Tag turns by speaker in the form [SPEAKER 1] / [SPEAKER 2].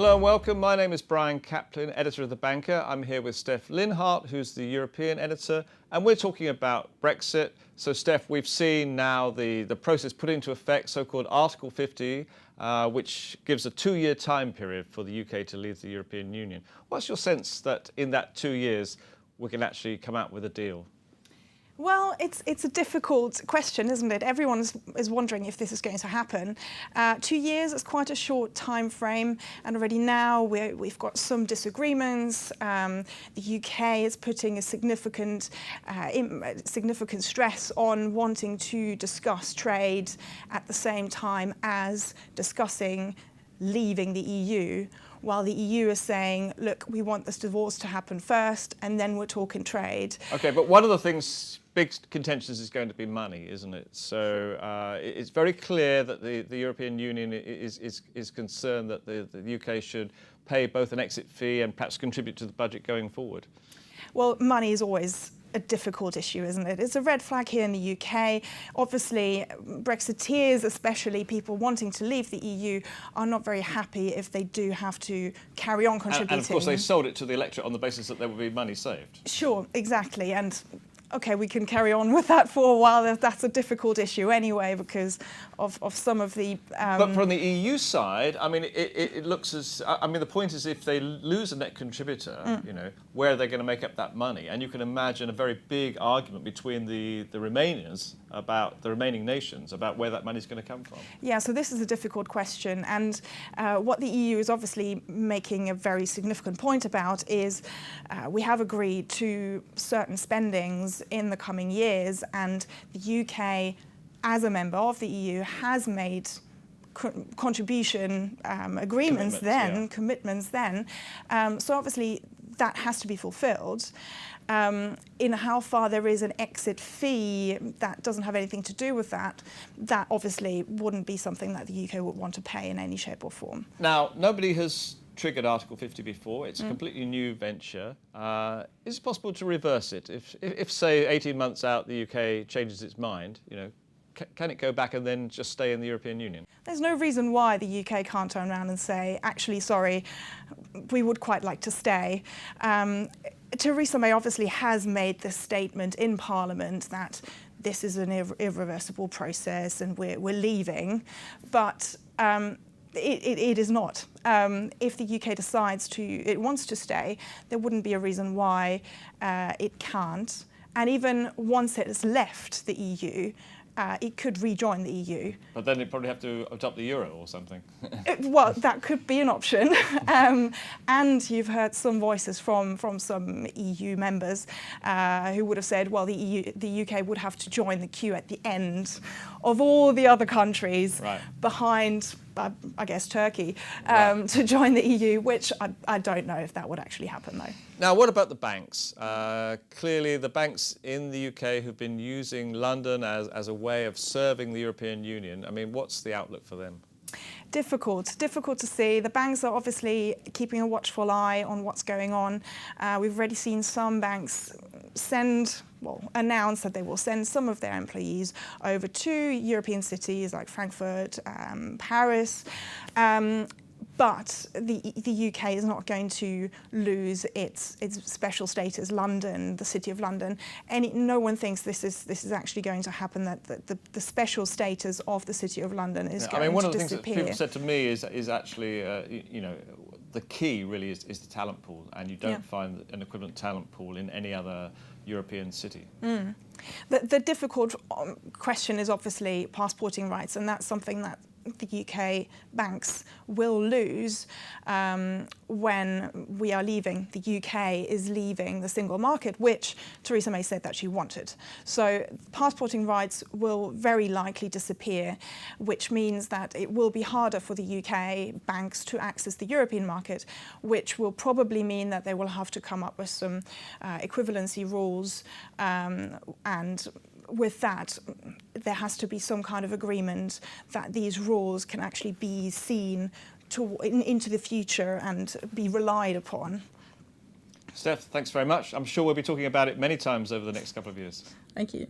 [SPEAKER 1] Hello and welcome. My name is Brian Caplen, editor of The Banker. I'm here with Stefanie Linhardt, who's the European editor, and we're talking about Brexit. So, Steph, we've seen now the process put into effect, so-called Article 50, which gives a 2-year time period for the UK to leave the European Union. What's your sense that in that 2 years we can actually come out with a deal?
[SPEAKER 2] Well, it's a difficult question, isn't it? Everyone is wondering if this is going to happen. 2 years is quite a short time frame, and already now we've got some disagreements. The UK is putting a significant stress on wanting to discuss trade at the same time as discussing leaving the EU, while the EU is saying, look, we want this divorce to happen first, and then we're talking trade.
[SPEAKER 1] Okay, but one of the things, big contentions is going to be money, isn't it? So it's very clear that the European Union is concerned that the UK should pay both an exit fee and perhaps contribute to the budget going forward.
[SPEAKER 2] Well, money is always a difficult issue, isn't it? It's a red flag here in the UK. Obviously, Brexiteers, especially people wanting to leave the EU, are not very happy if they do have to carry on contributing.
[SPEAKER 1] And of course, they sold it to the electorate on the basis that there would be money saved.
[SPEAKER 2] Sure, exactly. And OK, we can carry on with that for a while. That's a difficult issue anyway because of some of the...
[SPEAKER 1] But from the EU side, I mean, it looks as... I mean, the point is if they lose a net contributor, you know, where are they going to make up that money? And you can imagine a very big argument between the Remainers about the remaining nations about where that money is going to come from.
[SPEAKER 2] Yeah, so this is a difficult question. And what the EU is obviously making a very significant point about is we have agreed to certain spendings in the coming years, and the UK, as a member of the EU, has made contribution agreements commitments then. So obviously that has to be fulfilled. In how far there is an exit fee that doesn't have anything to do with that, that obviously wouldn't be something that the UK would want to pay in any shape or form.
[SPEAKER 1] Now, nobody has triggered Article 50 before. It's a completely new venture. Is it possible to reverse it? If say, 18 months out, the UK changes its mind, you know, can it go back and then just stay in the European Union? There's
[SPEAKER 2] no reason why the UK can't turn around and say, actually, sorry, we would quite like to stay. Theresa May obviously has made this statement in Parliament that this is an irreversible process and we're leaving, but it is not. If the UK decides it wants to stay, there wouldn't be a reason why it can't. And even once it has left the EU, it could rejoin the EU.
[SPEAKER 1] But then it'd probably have to adopt the euro or something.
[SPEAKER 2] Well, that could be an option. And you've heard some voices from some EU members who would have said, well, the UK would have to join the queue at the end of all the other countries behind, I guess, Turkey, to join the EU, which I don't know if that would actually happen, though.
[SPEAKER 1] Now, what about the banks? Clearly, the banks in the UK who've been using London as a way of serving the European Union, I mean, what's the outlook for them?
[SPEAKER 2] Difficult to see. The banks are obviously keeping a watchful eye on what's going on. We've already seen some banks announce that they will send some of their employees over to European cities like Frankfurt, Paris. But the UK is not going to lose its special status, London, the City of London. No one thinks this is actually going to happen, that the special status of the City of London is going to disappear.
[SPEAKER 1] I mean, one of the things that people said to me is actually, you know, the key really is the talent pool, and you don't find an equivalent talent pool in any other European city.
[SPEAKER 2] The difficult question is obviously passporting rights, and that's something that the UK banks will lose when we are leaving. The UK is leaving the single market, which Theresa May said that she wanted. So passporting rights will very likely disappear, which means that it will be harder for the UK banks to access the European market, which will probably mean that they will have to come up with some equivalency rules, and with that, there has to be some kind of agreement that these rules can actually be seen into the future and be relied upon.
[SPEAKER 1] Steph, thanks very much. I'm sure we'll be talking about it many times over the next couple of years.
[SPEAKER 2] Thank you.